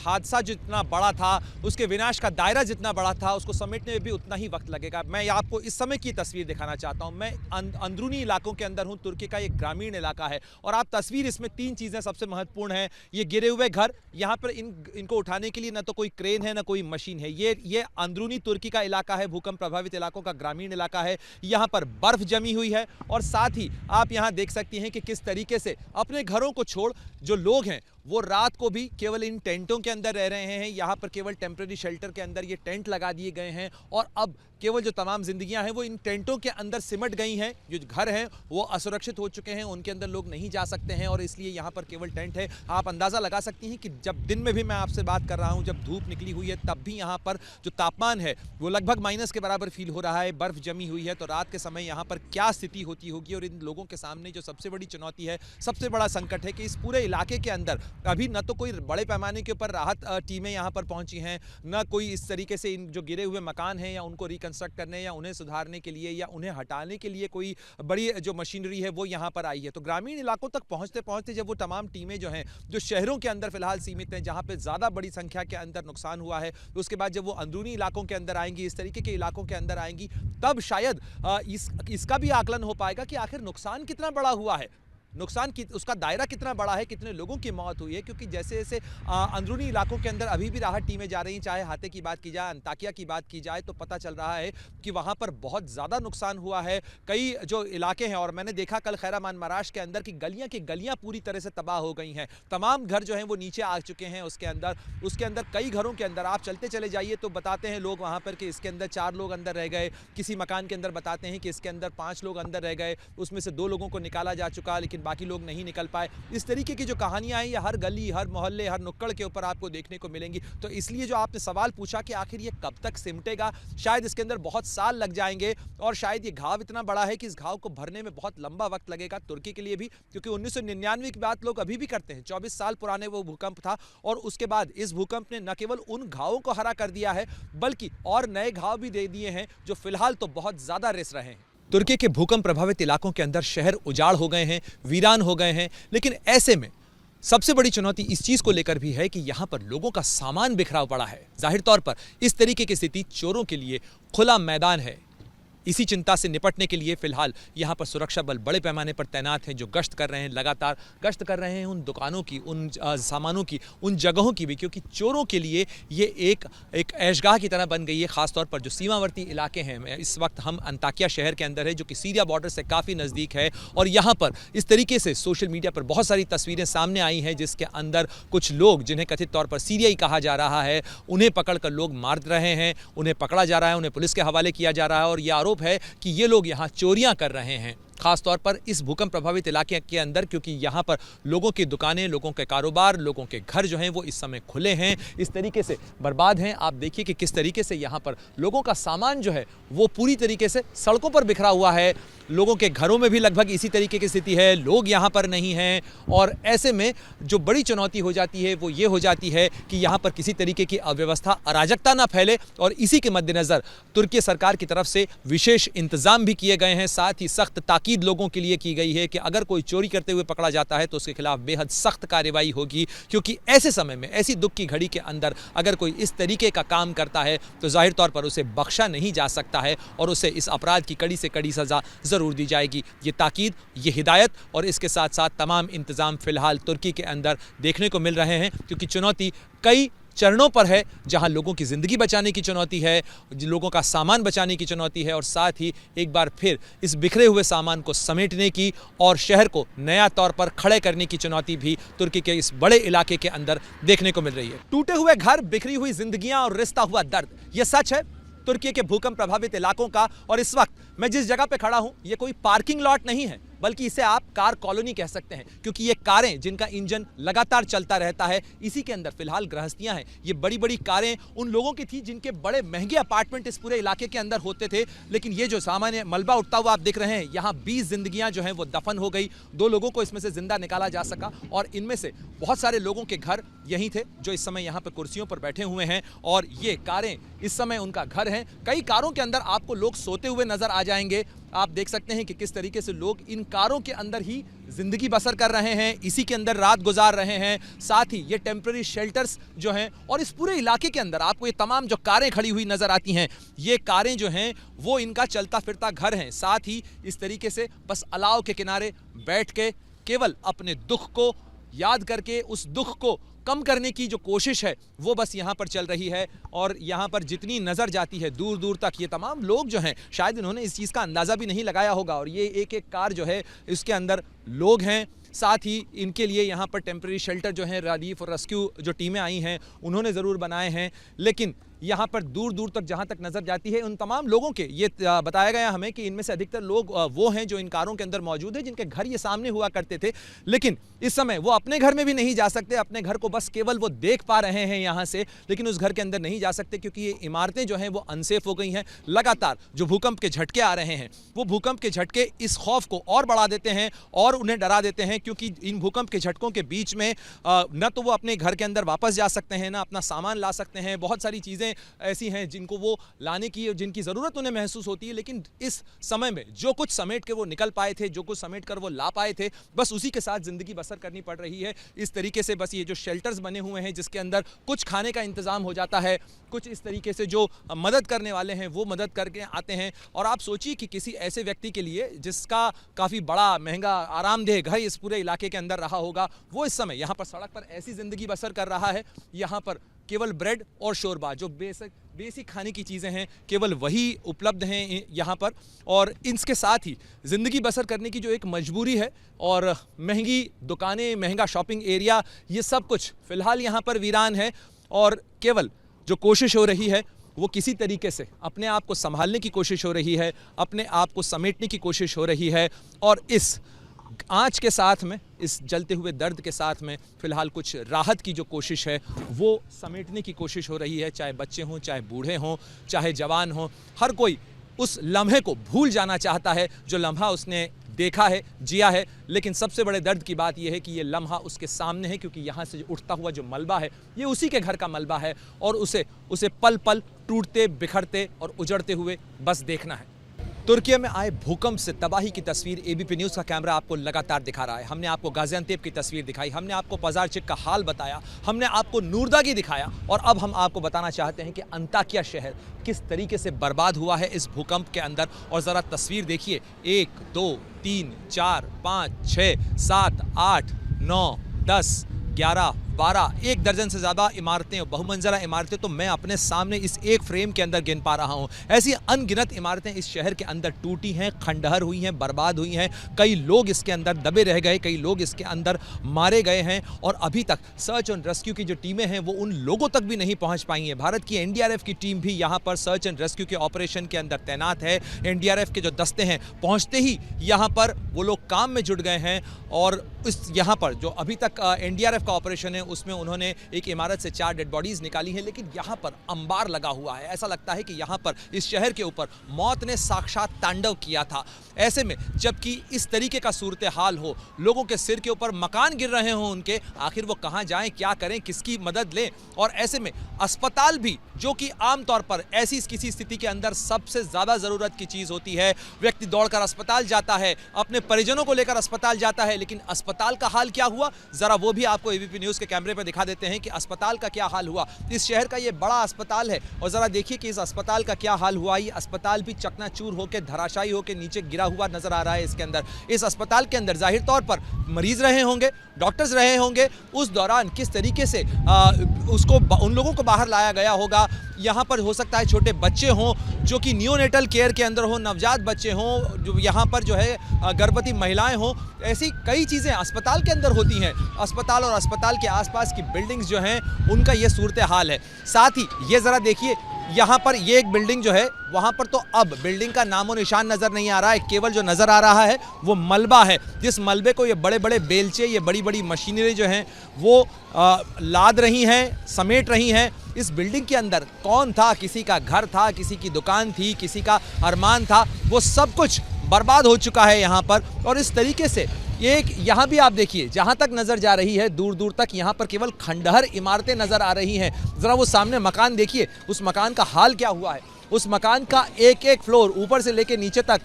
हादसा जितना बड़ा था, उसके विनाश का दायरा जितना बड़ा था, उसको समेटने में भी उतना ही वक्त लगेगा। मैं आपको इस समय की तस्वीर दिखाना चाहता हूं। मैं अंदरूनी इलाकों के अंदर हूं। तुर्की का एक ग्रामीण इलाका है और आप तस्वीर, इसमें 3 चीजें सबसे महत्वपूर्ण हैं। ये गिरे हुए घर, यहाँ पर इनको उठाने के लिए ना तो कोई क्रेन है ना कोई मशीन है। ये अंदरूनी तुर्की का इलाका है, भूकंप प्रभावित इलाकों का ग्रामीण इलाका है। यहाँ पर बर्फ जमी हुई है और साथ ही आप यहाँ देख सकती हैं कि किस तरीके से अपने घरों को छोड़ जो लोग हैं वो रात को भी केवल इन टेंटों के अंदर रह रहे हैं। यहाँ पर केवल टेम्परेरी शेल्टर के अंदर ये टेंट लगा दिए गए हैं और अब केवल जो तमाम जिंदगियां हैं वो इन टेंटों के अंदर सिमट गई हैं। जो घर हैं वो असुरक्षित हो चुके हैं, उनके अंदर लोग नहीं जा सकते हैं और इसलिए यहाँ पर केवल टेंट है। आप अंदाज़ा लगा सकती हैं कि जब दिन में भी मैं आपसे बात कर रहा हूँ, जब धूप निकली हुई है, तब भी यहाँ पर जो तापमान है वो लगभग माइनस के बराबर फील हो रहा है। बर्फ़ जमी हुई है, तो रात के समय यहाँ पर क्या स्थिति होती होगी। और इन लोगों के सामने जो सबसे बड़ी चुनौती है, सबसे बड़ा संकट है कि इस पूरे इलाके के अंदर अभी न तो कोई बड़े पैमाने के ऊपर राहत टीमें यहाँ पर पहुंची हैं, न कोई इस तरीके से इन जो गिरे हुए मकान हैं या उनको रिकंस्ट्रक्ट करने या उन्हें सुधारने के लिए या उन्हें हटाने के लिए कोई बड़ी जो मशीनरी है वो यहाँ पर आई है। तो ग्रामीण इलाकों तक पहुंचते पहुंचते जब वो तमाम टीमें जो हैं, जो शहरों के अंदर फिलहाल सीमित हैं, जहाँ पे ज़्यादा बड़ी संख्या के अंदर नुकसान हुआ है, तो उसके बाद जब वो अंदरूनी इलाकों के अंदर आएंगी, इस तरीके के इलाकों के अंदर आएंगी, तब शायद इसका भी आकलन हो पाएगा कि आखिर नुकसान कितना बड़ा हुआ है, नुकसान की उसका दायरा कितना बड़ा है, कितने लोगों की मौत हुई है। क्योंकि जैसे जैसे अंदरूनी इलाकों के अंदर अभी भी राहत टीमें जा रही हैं, चाहे हाथे की बात की जाए, अंताकिया की बात की जाए, तो पता चल रहा है कि वहाँ पर बहुत ज़्यादा नुकसान हुआ है। कई जो इलाके हैं, और मैंने देखा कल खैरामान मराश के अंदर की गलियाँ पूरी तरह से तबाह हो गई हैं। तमाम घर जो हैं वो नीचे आ चुके हैं। उसके अंदर कई घरों के अंदर आप चलते चले जाइए तो बताते हैं लोग वहाँ पर कि इसके अंदर 4 लोग अंदर रह गए। किसी मकान के अंदर बताते हैं कि इसके अंदर 5 लोग अंदर रह गए, उसमें से 2 लोगों को निकाला जा चुका, लेकिन बाकी लोग नहीं निकल पाए। इस तरीके की जो कहानियां हैं ये हर गली, हर मोहल्ले, हर नुक्कड़ के ऊपर आपको देखने को मिलेंगी। तो इसलिए जो आपने सवाल पूछा कि आखिर ये कब तक सिमटेगा, शायद इसके अंदर बहुत साल लग जाएंगे और शायद ये घाव इतना बड़ा है कि इस घाव को भरने में बहुत लंबा वक्त लगेगा तुर्की के लिए भी। क्योंकि 1999 की बात लोग अभी भी करते हैं, 24 साल पुराने वो भूकंप था और उसके बाद इस भूकंप ने न केवल उन घावों को हरा कर दिया है बल्कि और नए घाव भी दे दिए हैं जो फिलहाल तो बहुत ज्यादा रिस रहे हैं। तुर्की के भूकंप प्रभावित इलाकों के अंदर शहर उजाड़ हो गए हैं, वीरान हो गए हैं, लेकिन ऐसे में सबसे बड़ी चुनौती इस चीज को लेकर भी है कि यहां पर लोगों का सामान बिखरा पड़ा है। जाहिर तौर पर इस तरीके की स्थिति चोरों के लिए खुला मैदान है। इसी चिंता से निपटने के लिए फिलहाल यहाँ पर सुरक्षा बल बड़े पैमाने पर तैनात हैं, जो गश्त कर रहे हैं, लगातार गश्त कर रहे हैं उन दुकानों की, उन सामानों की, उन जगहों की भी, क्योंकि चोरों के लिए ये एक ऐशगाह की तरह बन गई है। ख़ासतौर पर जो सीमावर्ती इलाके हैं, इस वक्त हम अंताकिया शहर के अंदर है जो कि सीरिया बॉर्डर से काफ़ी नज़दीक है और यहाँ पर इस तरीके से सोशल मीडिया पर बहुत सारी तस्वीरें सामने आई हैं जिसके अंदर कुछ लोग, जिन्हें कथित तौर पर सीरियाई कहा जा रहा है, उन्हें पकड़ कर लोग मार रहे हैं, उन्हें पकड़ा जा रहा है, उन्हें पुलिस के हवाले किया जा रहा है और यह है कि ये लोग यहां चोरियां कर रहे हैं, खासतौर पर इस भूकंप प्रभावित इलाके के अंदर, क्योंकि यहां पर लोगों की दुकानें, लोगों के कारोबार, लोगों के घर जो हैं वो इस समय खुले हैं, इस तरीके से बर्बाद हैं। आप देखिए कि किस तरीके से यहां पर लोगों का सामान जो है वो पूरी तरीके से सड़कों पर बिखरा हुआ है। लोगों के घरों में भी लगभग इसी तरीके की स्थिति है, लोग यहाँ पर नहीं हैं और ऐसे में जो बड़ी चुनौती हो जाती है वो ये हो जाती है कि यहाँ पर किसी तरीके की अव्यवस्था, अराजकता ना फैले। और इसी के मद्देनज़र तुर्की सरकार की तरफ से विशेष इंतजाम भी किए गए हैं, साथ ही सख्त ताकीद लोगों के लिए की गई है कि अगर कोई चोरी करते हुए पकड़ा जाता है तो उसके खिलाफ बेहद सख्त कार्रवाई होगी। क्योंकि ऐसे समय में, ऐसी दुख की घड़ी के अंदर अगर कोई इस तरीके का काम करता है तो जाहिर तौर पर उसे बख्शा नहीं जा सकता है और उसे इस अपराध की कड़ी से कड़ी सज़ा ज़रूर दी जाएगी। ये ताकीद, ये हिदायत और इसके साथ साथ तमाम इंतजाम फिलहाल तुर्की के अंदर देखने को मिल रहे हैं, क्योंकि चुनौती कई चरणों पर है, जहां लोगों की ज़िंदगी बचाने की चुनौती है, लोगों का सामान बचाने की चुनौती है और साथ ही एक बार फिर इस बिखरे हुए सामान को समेटने की और शहर को नया तौर पर खड़े करने की चुनौती भी तुर्की के इस बड़े इलाके के अंदर देखने को मिल रही है। टूटे हुए घर, बिखरी हुई जिंदगियां और रिश्ता हुआ दर्द, ये सच है तुर्की के भूकंप प्रभावित इलाकों का। और इस वक्त मैं जिस जगह पे खड़ा हूं ये कोई पार्किंग लॉट नहीं है, बल्कि इसे आप कार कॉलोनी कह सकते हैं, क्योंकि ये कारें जिनका इंजन लगातार चलता रहता है, इसी के अंदर फिलहाल गृहस्थियां हैं। ये बड़ी बड़ी कारें उन लोगों की थी जिनके बड़े महंगे अपार्टमेंट इस पूरे इलाके के अंदर होते थे, लेकिन ये जो सामान्य मलबा उठता हुआ आप देख रहे हैं, यहाँ 20 जिंदगियां जो हैं वो दफन हो गई। 2 लोगों को इसमें से जिंदा निकाला जा सका और इनमें से बहुत सारे लोगों के घर यहीं थे जो इस समय यहाँ पर कुर्सियों पर बैठे हुए हैं और ये कारें इस समय उनका घर है। कई कारों के अंदर आपको लोग सोते हुए नजर आ जाएंगे आप देख सकते हैं कि किस तरीके से लोग इन कारों के अंदर ही जिंदगी बसर कर रहे हैं, इसी के अंदर रात गुजार रहे हैं। साथ ही ये टेम्पररी शेल्टर्स जो हैं और इस पूरे इलाके के अंदर आपको ये तमाम जो कारें खड़ी हुई नजर आती हैं, ये कारें जो हैं वो इनका चलता फिरता घर हैं। साथ ही इस तरीके से बस अलाव के किनारे बैठ के केवल अपने दुख को याद करके उस दुख को कम करने की जो कोशिश है वो बस यहाँ पर चल रही है। और यहाँ पर जितनी नज़र जाती है दूर दूर तक, ये तमाम लोग जो हैं शायद इन्होंने इस चीज़ का अंदाज़ा भी नहीं लगाया होगा। और ये एक एक कार जो है इसके अंदर लोग हैं। साथ ही इनके लिए यहाँ पर टेम्पररी शेल्टर जो है रिलीफ और रेस्क्यू जो टीमें आई हैं उन्होंने ज़रूर बनाए हैं। लेकिन यहाँ पर दूर दूर तक जहाँ तक नज़र जाती है उन तमाम लोगों के ये बताया गया हमें कि इनमें से अधिकतर लोग वो हैं जो इन कारों के अंदर मौजूद हैं जिनके घर ये सामने हुआ करते थे, लेकिन इस समय वो अपने घर में भी नहीं जा सकते। अपने घर को बस केवल वो देख पा रहे हैं यहाँ से, लेकिन उस घर के अंदर नहीं जा सकते क्योंकि ये इमारतें जो हैं वो अनसेफ हो गई हैं। लगातार जो भूकंप के झटके आ रहे हैं वो भूकंप के झटके इस खौफ को और बढ़ा देते हैं और उन्हें डरा देते हैं, क्योंकि इन भूकंप के झटकों के बीच में न तो वो अपने घर के अंदर वापस जा सकते हैं, ना अपना सामान ला सकते हैं। बहुत सारी चीज़ें ऐसी हैं जिनको वो लाने की जिनकी ज़रूरत उन्हें महसूस होती है, लेकिन इस समय में जो कुछ समेट के वो निकल पाए थे, जो कुछ समेट कर वो ला पाए थे, बस उसी के साथ ज़िंदगी बसर करनी पड़ रही है। इस तरीके से बस ये जो शेल्टर्स बने हुए हैं जिसके अंदर कुछ खाने का इंतज़ाम हो जाता है, कुछ इस तरीके से जो मदद करने वाले हैं वो मदद करके आते हैं। और आप सोचिए कि किसी ऐसे व्यक्ति के लिए जिसका काफ़ी बड़ा महंगा आरामदेह घर इस पूरे इलाके के अंदर रहा होगा, वो इस समय यहाँ पर सड़क पर ऐसी ज़िंदगी बसर कर रहा है। यहाँ पर केवल ब्रेड और शोरबा जो बेसिक खाने की चीज़ें हैं केवल वही उपलब्ध हैं यहाँ पर। और इसके साथ ही ज़िंदगी बसर करने की जो एक मजबूरी है और महंगी दुकानें, महंगा शॉपिंग एरिया, ये सब कुछ फ़िलहाल यहाँ पर वीरान है। और केवल जो कोशिश हो रही है वो किसी तरीके से अपने आप को संभालने की कोशिश हो रही है, अपने आप को समेटने की कोशिश हो रही है। और इस आँच के साथ में, इस जलते हुए दर्द के साथ में फ़िलहाल कुछ राहत की जो कोशिश है वो समेटने की कोशिश हो रही है। चाहे बच्चे हों, चाहे बूढ़े हों, चाहे जवान हों, हर कोई उस लम्हे को भूल जाना चाहता है जो लम्हा उसने देखा है, जिया है। लेकिन सबसे बड़े दर्द की बात यह है कि ये लम्हा उसके सामने है, क्योंकि यहाँ से उठता हुआ जो मलबा है ये उसी के घर का मलबा है और उसे पल पल टूटते, बिखरते और उजड़ते हुए बस देखना है। तुर्की में आए भूकंप से तबाही की तस्वीर एबीपी न्यूज़ का कैमरा आपको लगातार दिखा रहा है। हमने आपको गाजियान्तेप की तस्वीर दिखाई, हमने आपको पजारचिक का हाल बताया, हमने आपको नूरदागी दिखाया और अब हम आपको बताना चाहते हैं कि अंताकिया शहर किस तरीके से बर्बाद हुआ है इस भूकंप के अंदर। और ज़रा तस्वीर देखिए, 1 2 3 4 5 6 7 8 9 10 11 12, 1 दर्जन से ज़्यादा इमारतें, बहुमंजिला इमारतें तो मैं अपने सामने इस एक फ्रेम के अंदर गिन पा रहा हूँ। ऐसी अनगिनत इमारतें इस शहर के अंदर टूटी हैं, खंडहर हुई हैं, बर्बाद हुई हैं। कई लोग इसके अंदर दबे रह गए, कई लोग इसके अंदर मारे गए हैं और अभी तक सर्च एंड रेस्क्यू की जो टीमें हैं वो उन लोगों तक भी नहीं पहुँच पाई हैं। भारत की एनडीआरएफ की टीम भी यहाँ पर सर्च एंड रेस्क्यू के ऑपरेशन के अंदर तैनात है। एनडीआरएफ के जो दस्ते हैं पहुँचते ही यहाँ पर वो लोग काम में जुट गए हैं और इस यहाँ पर जो अभी तक एनडीआरएफ का ऑपरेशन है उसमें उन्होंने एक इमारत से 4 डेड बॉडीज निकाली हैं। लेकिन यहाँ पर अंबार लगा हुआ है, ऐसा लगता है कि यहाँ पर इस शहर के ऊपर मौत ने साक्षात तांडव किया था। ऐसे में जबकि इस तरीके का सूरत हाल हो, लोगों के सिर के ऊपर मकान गिर रहे हों उनके, आखिर वो कहाँ जाएं, क्या करें, किसकी मदद लें। और ऐसे में अस्पताल भी, जो कि आमतौर पर ऐसी किसी स्थिति के अंदर सबसे ज़्यादा ज़रूरत की चीज़ होती है, व्यक्ति दौड़कर अस्पताल जाता है, अपने परिजनों को लेकर अस्पताल जाता है, लेकिन अस्पताल का हाल क्या हुआ ज़रा वो भी आपको एबीपी न्यूज़ के कैमरे पर दिखा देते हैं कि अस्पताल का क्या हाल हुआ। इस शहर का ये बड़ा अस्पताल है और ज़रा देखिए कि इस अस्पताल का क्या हाल हुआ। ये अस्पताल भी चकनाचूर होकर, धराशायी होकर नीचे गिरा हुआ नजर आ रहा है। इसके अंदर, इस अस्पताल के अंदर जाहिर तौर पर मरीज रहे होंगे, डॉक्टर्स रहे होंगे, उस दौरान किस तरीके से उन लोगों को बाहर लाया गया होगा। यहाँ पर हो सकता है छोटे बच्चे हों जो कि नियोनेटल केयर के अंदर हों, नवजात बच्चे हों, जो यहाँ पर जो है गर्भवती महिलाएं हों। ऐसी कई चीज़ें अस्पताल के अंदर होती हैं। अस्पताल और अस्पताल के आसपास की बिल्डिंग्स जो हैं उनका ये सूरत हाल है। साथ ही ये ज़रा देखिए, यहाँ पर ये एक बिल्डिंग जो है, वहाँ पर तो अब बिल्डिंग का नामो निशान नज़र नहीं आ रहा है। केवल जो नज़र आ रहा है वो मलबा है, जिस मलबे को ये बड़े बड़े बेलचे, ये बड़ी बड़ी मशीनरी जो हैं वो लाद रही हैं, समेट रही हैं। इस बिल्डिंग के अंदर कौन था, किसी का घर था, किसी की दुकान थी, किसी का अरमान था, वो सब कुछ बर्बाद हो चुका है यहाँ पर। और इस तरीके से एक यहाँ भी आप देखिए, जहाँ तक नज़र जा रही है दूर दूर तक यहाँ पर केवल खंडहर इमारतें नज़र आ रही हैं। ज़रा वो सामने मकान देखिए, उस मकान का हाल क्या हुआ है। उस मकान का एक एक फ्लोर ऊपर से लेकर नीचे तक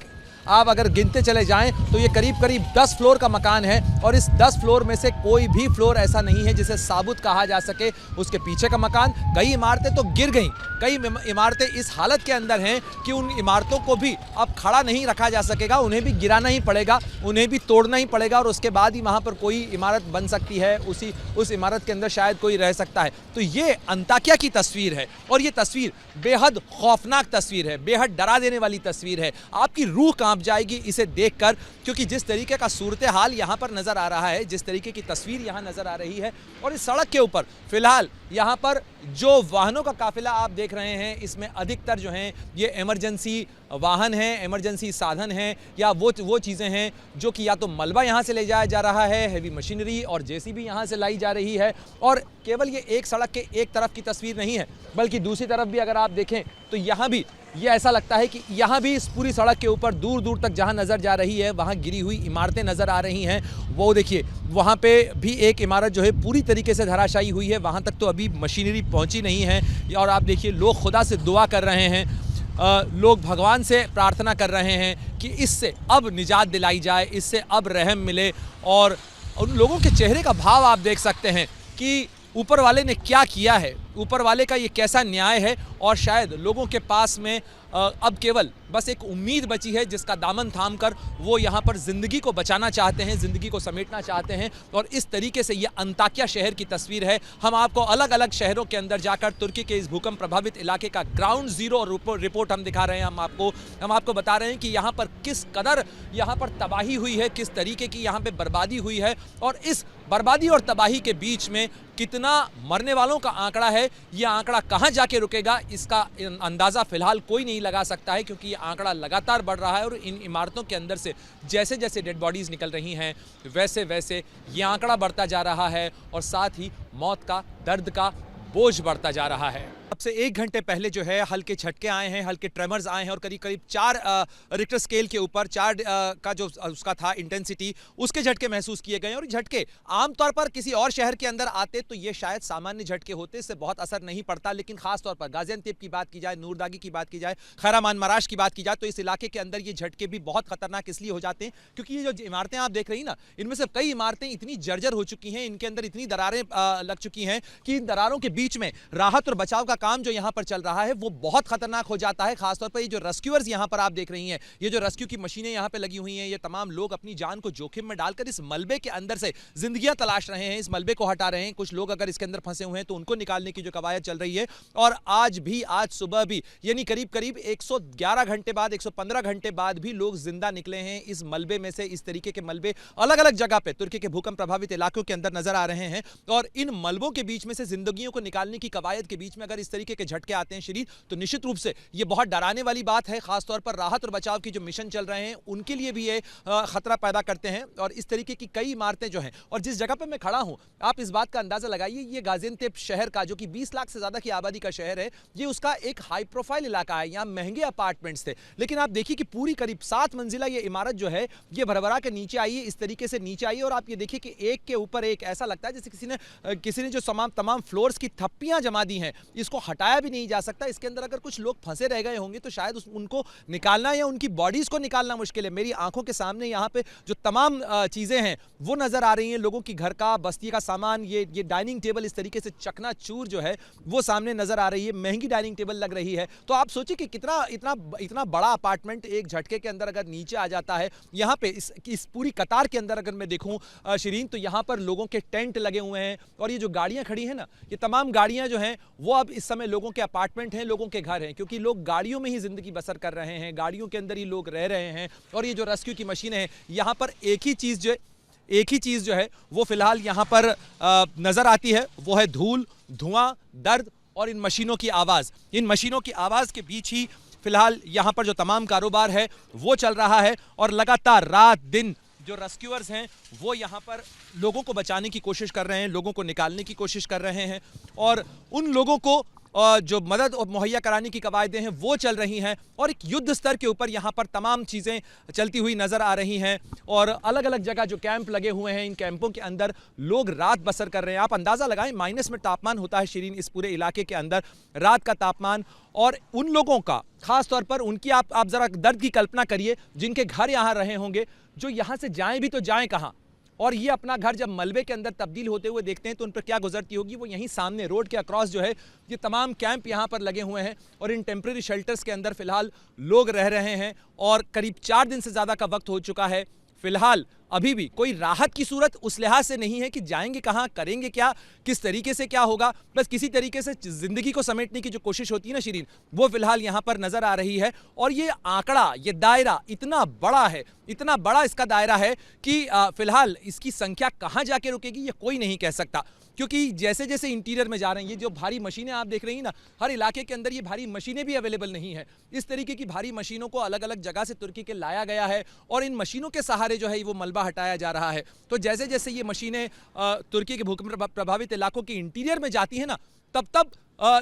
आप अगर गिनते चले जाएं तो ये करीब करीब 10 फ्लोर का मकान है और इस 10 फ्लोर में से कोई भी फ्लोर ऐसा नहीं है जिसे साबुत कहा जा सके। उसके पीछे का मकान, कई इमारतें तो गिर गई, कई इमारतें इस हालत के अंदर हैं कि उन इमारतों को भी अब खड़ा नहीं रखा जा सकेगा, उन्हें भी गिराना ही पड़ेगा, उन्हें भी तोड़ना ही पड़ेगा और उसके बाद ही वहाँ पर कोई इमारत बन सकती है, उस इमारत के अंदर शायद कोई रह सकता है। तो ये अंताकिया की तस्वीर है और ये तस्वीर बेहद खौफनाक तस्वीर है, बेहद डरा देने वाली तस्वीर है। आपकी रूह कांप जाएगी इसे देखकर, क्योंकि जिस तरीके का सूरत हाल यहाँ पर नजर आ रहा है, जिस तरीके की तस्वीर यहाँ नजर आ रही है और इस सड़क के ऊपर फिलहाल यहाँ पर जो वाहनों का काफिला आप देख रहे हैं इसमें अधिकतर जो हैं ये इमरजेंसी वाहन हैं, इमरजेंसी साधन हैं या वो चीज़ें हैं जो कि या तो मलबा यहाँ से ले जाया जा रहा है, हैवी मशीनरी और जेसीबी यहाँ से लाई जा रही है। और केवल ये एक सड़क के एक तरफ की तस्वीर नहीं है, बल्कि दूसरी तरफ भी अगर आप देखें तो यहाँ भी ये ऐसा लगता है कि यहाँ भी इस पूरी सड़क के ऊपर दूर दूर तक जहाँ नज़र जा रही है वहाँ गिरी हुई इमारतें नज़र आ रही हैं। वो देखिए वहाँ पे भी एक इमारत जो है पूरी तरीके से धराशायी हुई है, वहाँ तक तो अभी मशीनरी पहुँची नहीं है। और आप देखिए लोग खुदा से दुआ कर रहे हैं, लोग भगवान से प्रार्थना कर रहे हैं कि इससे अब निजात दिलाई जाए, इससे अब रहम मिले। और उन लोगों के चेहरे का भाव आप देख सकते हैं कि ऊपर वाले ने क्या किया है, ऊपर वाले का ये कैसा न्याय है। और शायद लोगों के पास में अब केवल बस एक उम्मीद बची है जिसका दामन थामकर वो यहाँ पर ज़िंदगी को बचाना चाहते हैं, ज़िंदगी को समेटना चाहते हैं। और इस तरीके से ये अंताकिया शहर की तस्वीर है। हम आपको अलग अलग शहरों के अंदर जाकर तुर्की के इस भूकंप प्रभावित इलाके का ग्राउंड ज़ीरो रिपोर्ट हम दिखा रहे हैं। हम आपको बता रहे हैं कि यहाँ पर किस कदर यहाँ पर तबाही हुई है, किस तरीके की यहाँ पर बर्बादी हुई है और इस बर्बादी और तबाही के बीच में कितना मरने वालों का आंकड़ा है, ये आंकड़ा कहाँ जाके रुकेगा इसका अंदाज़ा फ़िलहाल कोई नहीं लगा सकता है, क्योंकि ये आंकड़ा लगातार बढ़ रहा है। और इन इमारतों के अंदर से जैसे जैसे डेड बॉडीज़ निकल रही हैं वैसे वैसे ये आंकड़ा बढ़ता जा रहा है और साथ ही मौत का, दर्द का बोझ बढ़ता जा रहा है। अब से 1 घंटे पहले जो है हल्के झटके आए हैं, हल्के ट्रेमर्स आए हैं और करीब करीब 4 रिक्टर स्केल के ऊपर 4 का जो उसका था इंटेंसिटी, उसके झटके महसूस किए गए। और झटके आमतौर पर किसी और शहर के अंदर आते तो ये शायद सामान्य झटके होते, इससे बहुत असर नहीं पड़ता। लेकिन खासतौर पर गाजियान्तेप की बात की जाए, नूरदागी की बात की जाए, खैरामान मराश की बात की जाए तो इस इलाके के अंदर ये झटके भी बहुत खतरनाक इसलिए हो जाते हैं क्योंकि ये जो इमारतें आप देख रही ना, इनमें से कई इमारतें इतनी जर्जर हो चुकी हैं, इनके अंदर इतनी दरारें लग चुकी हैं कि इन दरारों के बीच में राहत और बचाव का काम जो यहां पर चल रहा है वो बहुत खतरनाक हो जाता है। खासतौर पर ये जो रेस्क्यूअर्स यहां पर आप देख रही हैं, ये जो रेस्क्यू की मशीनें यहां पे लगी हुई हैं, ये तमाम लोग अपनी जान को जोखिम में डालकर इस मलबे के अंदर से जिंदगियां तलाश रहे हैं, इस मलबे को हटा रहे हैं। कुछ लोग अगर इसके अंदर फंसे हुए हैं तो उनको निकालने की जो कवायद चल रही है। और आज सुबह भी यानी करीब करीब 111 घंटे बाद, 115 घंटे बाद भी लोग जिंदा निकले हैं इस मलबे में से। इस तरीके के मलबे अलग अलग जगह पे तुर्की के भूकंप प्रभावित इलाकों के अंदर नजर आ रहे हैं और इन मलबों के बीच में से जिंदगियों को निकालने की कवायद के बीच में अगर इस तरीके के झटके आते हैं शरीर, तो निश्चित रूप से ये बहुत डराने वाली बात है। खासतौर पर राहत और बचाव की जो मिशन चल रहे हैं उनके लिए भी ये खतरा पैदा करते हैं। और इस तरीके की कई इमारतें जो हैं, और जिस जगह पर मैं खड़ा हूं आप इस बात का अंदाजा लगाइए, ये गाजियान्तेप शहर का जो कि 20 लाख से ज्यादा की आबादी का शहर है, ये उसका एक हाई प्रोफाइल इलाका है। यहाँ महंगे अपार्टमेंट्स थे, लेकिन आप देखिए कि पूरी करीब 7 मंजिला ये इमारत जो है ये भरभरा के नीचे आई है, इस तरीके से नीचे आई है। और आप ये देखिए कि एक के ऊपर एक ऐसा लगता है जैसे किसी ने जो तमाम फ्लोर्स की थप्पियां जमा दी हैं, इसको हटाया भी नहीं जा सकता। इसके अंदर अगर कुछ लोग फंसे रह गए होंगे तो शायद उनको निकालना या उनकी बॉडीज को निकालना मुश्किल है। मेरी आंखों के सामने यहाँ पे जो तमाम चीजें हैं वो नजर आ रही हैं, लोगों की घर का, बस्ती का सामान, ये डाइनिंग टेबल इस तरीके से चकनाचूर जो है वो सामने नजर आ रही है, महंगी डाइनिंग टेबल लग रही है। तो आप सोचिए कि इतना बड़ा अपार्टमेंट एक झटके के अंदर अगर नीचे आ जाता है। यहाँ पे इस पूरी कतार के अंदर अगर मैं देखूं शिरीन, तो यहाँ पर लोगों के टेंट लगे हुए हैं और ये जो गाड़ियां खड़ी हैं ना, ये तमाम गाड़ियां जो हैं वो अब इस समय लोगों के अपार्टमेंट हैं, लोगों के घर हैं, क्योंकि लोग गाड़ियों में ही जिंदगी बसर कर रहे हैं, गाड़ियों के अंदर ही लोग रह रहे हैं। और ये जो रेस्क्यू की मशीनें हैं, यहाँ पर एक ही चीज जो है वो फिलहाल यहाँ पर नजर आती है, वो है धूल, धुआं, दर्द और इन मशीनों की आवाज। इन मशीनों की आवाज के बीच ही फिलहाल यहाँ पर जो तमाम कारोबार है वो चल रहा है। और लगातार रात दिन जो रेस्क्यूअर्स हैं वो यहाँ पर लोगों को बचाने की कोशिश कर रहे हैं, लोगों को निकालने की कोशिश कर रहे हैं। और उन लोगों को जो मदद मुहैया कराने की कवायदें हैं वो चल रही हैं और एक युद्ध स्तर के ऊपर यहाँ पर तमाम चीज़ें चलती हुई नज़र आ रही हैं और अलग अलग जगह जो कैंप लगे हुए हैं इन कैंपों के अंदर लोग रात बसर कर रहे हैं। आप अंदाज़ा लगाएं माइनस में तापमान होता है शिरीन इस पूरे इलाके के अंदर रात का तापमान, और उन लोगों का खास तौर पर उनकी आप ज़रा दर्द की कल्पना करिए जिनके घर यहाँ रहे होंगे, जो यहाँ से जाएं भी तो जाएं कहाँ, और ये अपना घर जब मलबे के अंदर तब्दील होते हुए देखते हैं तो उन पर क्या गुजरती होगी। वो यहीं सामने रोड के अक्रॉस जो है ये तमाम कैंप यहाँ पर लगे हुए हैं और इन टेम्प्रेरी शेल्टर्स के अंदर फिलहाल लोग रह रहे हैं और करीब 4 दिन से ज़्यादा का वक्त हो चुका है। फिलहाल अभी भी कोई राहत की सूरत उस लिहाज से नहीं है कि जाएंगे कहाँ, करेंगे क्या, किस तरीके से क्या होगा, बस किसी तरीके से जिंदगी को समेटने की जो कोशिश होती है ना शिरीन, वो फिलहाल यहाँ पर नजर आ रही है। और ये आंकड़ा, ये दायरा इतना बड़ा है, इतना बड़ा इसका दायरा है कि फिलहाल इसकी संख्या कहाँ जाके रुकेगी ये कोई नहीं कह सकता, क्योंकि जैसे जैसे इंटीरियर में जा रहे हैं ये जो भारी मशीनें आप देख रही हैं ना, हर इलाके के अंदर ये भारी मशीनें भी अवेलेबल नहीं है। इस तरीके की भारी मशीनों को अलग अलग जगह से तुर्की के लाया गया है और इन मशीनों के सहारे जो है वो मलबा हटाया जा रहा है। तो जैसे जैसे ये मशीनें तुर्की के भूकंप प्रभावित इलाकों के इंटीरियर में जाती है ना, तब तब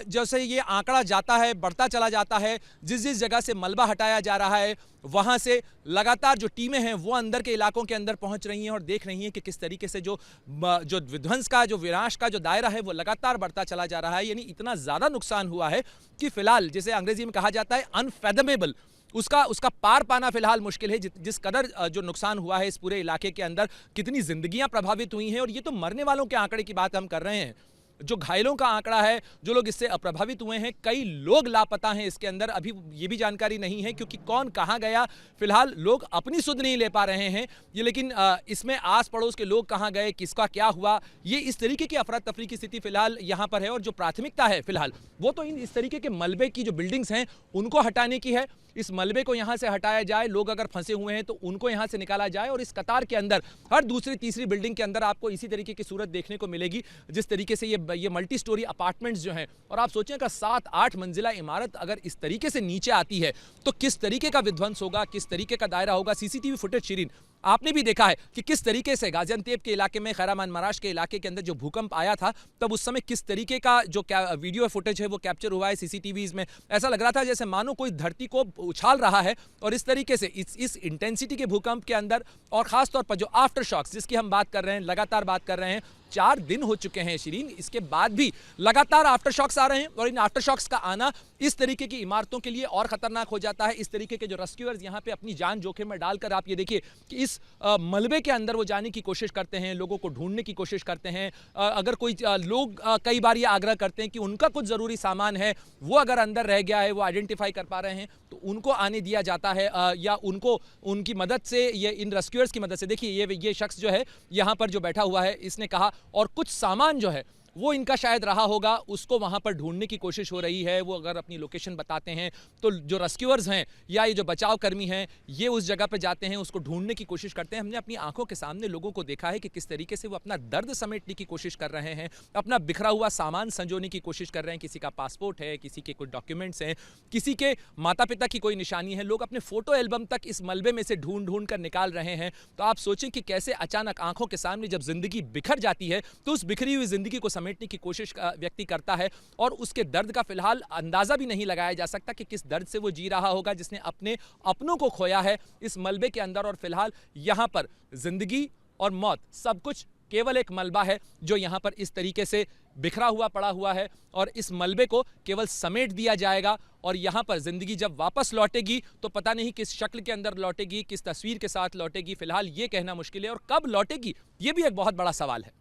जैसे ये आंकड़ा जाता है, बढ़ता चला जाता है। जिस जिस जगह से मलबा हटाया जा रहा है वहाँ से लगातार जो टीमें हैं वो अंदर के इलाकों के अंदर पहुँच रही हैं और देख रही हैं कि किस तरीके से जो विध्वंस का, जो विनाश का जो दायरा है वो लगातार बढ़ता चला जा रहा है। यानी इतना ज़्यादा नुकसान हुआ है कि फिलहाल जिसे अंग्रेजी में कहा जाता है अनफेदमेबल, उसका पार पाना फिलहाल मुश्किल है। जिस कदर जो नुकसान हुआ है इस पूरे इलाके के अंदर, कितनी जिंदगियां प्रभावित हुई हैं, और ये तो मरने वालों के आंकड़े की बात हम कर रहे हैं। जो घायलों का आंकड़ा है, जो लोग इससे प्रभावित हुए हैं, कई लोग लापता हैं इसके अंदर, अभी ये भी जानकारी नहीं है क्योंकि कौन कहां गया। फिलहाल लोग अपनी सुध नहीं ले पा रहे हैं ये, लेकिन इसमें आस पड़ोस के लोग कहां गए, किसका क्या हुआ, ये इस तरीके की अफरा तफरी की स्थिति फिलहाल यहां पर है। और जो प्राथमिकता है फिलहाल वो तो इस तरीके के मलबे की जो बिल्डिंग्स हैं उनको हटाने की है। इस मलबे को यहां से हटाया जाए, लोग अगर फंसे हुए हैं तो उनको यहां से निकाला जाए, और इस कतार के अंदर हर दूसरी तीसरी बिल्डिंग के अंदर आपको इसी तरीके की सूरत देखने को मिलेगी जिस तरीके से ये मल्टी स्टोरी अपार्टमेंट्स जो हैं। और आप सोचें कि 7-8 मंजिला इमारत अगर इस तरीके से नीचे आती है तो किस तरीके का विध्वंस होगा, किस तरीके का दायरा होगा। सीसीटीवी फुटेज शिरीन आपने भी देखा है कि किस तरीके से गाजियांतेप के इलाके में, खैरामान मराश के इलाके के अंदर जो भूकंप आया था तब उस समय किस तरीके का जो वीडियो फुटेज है वो कैप्चर हुआ है सीसीटीवीज में। ऐसा लग रहा था जैसे मानो कोई धरती को उछाल रहा है। और इस तरीके से इस इंटेंसिटी के भूकंप के अंदर, और खासतौर पर जो आफ्टर शॉक्स जिसकी हम बात कर रहे हैं, लगातार बात कर रहे हैं, 4 दिन हो चुके हैं शिरीन, इसके बाद भी लगातार आफ्टर शॉक्स आ रहे हैं। और इन आफ्टर शॉक्स का आना इस तरीके की इमारतों के लिए और खतरनाक हो जाता है। इस तरीके के जो रेस्क्यूअर्स यहाँ पे अपनी जान जोखिम में डालकर, आप ये देखिए कि इस मलबे के अंदर वो जाने की कोशिश करते हैं, लोगों को ढूंढने की कोशिश करते हैं। अगर कोई लोग कई बार ये आग्रह करते हैं कि उनका कुछ ज़रूरी सामान है वो अगर अंदर रह गया है, वो आइडेंटिफाई कर पा रहे हैं तो उनको आने दिया जाता है, या उनको उनकी मदद से, ये इन रेस्क्यूअर्स की मदद से। देखिए ये शख्स जो है यहाँ पर जो बैठा हुआ है, इसने कहा, और कुछ सामान जो है वो इनका शायद रहा होगा, उसको वहां पर ढूंढने की कोशिश हो रही है। वो अगर अपनी लोकेशन बताते हैं तो जो रेस्क्यूअर्स हैं या ये जो बचाव कर्मी हैं ये उस जगह पर जाते हैं, उसको ढूंढने की कोशिश करते हैं। हमने अपनी आंखों के सामने लोगों को देखा है कि किस तरीके से वो अपना दर्द समेटने की कोशिश कर रहे हैं, अपना बिखरा हुआ सामान संजोने की कोशिश कर रहे हैं। किसी का पासपोर्ट है, किसी के कुछ डॉक्यूमेंट्स हैं, किसी के माता पिता की कोई निशानी है। लोग अपने फोटो एल्बम तक इस मलबे में से ढूंढ ढूंढ कर निकाल रहे हैं। तो आप सोचें कि कैसे अचानक आंखों के सामने जब जिंदगी बिखर जाती है तो उस बिखरी हुई जिंदगी को समेटने की कोशिश व्यक्ति करता है, और उसके दर्द का फिलहाल अंदाजा भी नहीं लगाया जा सकता कि किस दर्द से वो जी रहा होगा जिसने अपने अपनों को खोया है इस मलबे के अंदर। और फिलहाल यहां पर जिंदगी और मौत सब कुछ केवल एक मलबा है जो यहां पर इस तरीके से बिखरा हुआ पड़ा हुआ है, और इस मलबे को केवल समेट दिया जाएगा। और यहां पर जिंदगी जब वापस लौटेगी तो पता नहीं किस शक्ल के अंदर लौटेगी, किस तस्वीर के साथ लौटेगी, फिलहाल ये कहना मुश्किल है। और कब लौटेगी ये भी एक बहुत बड़ा सवाल है।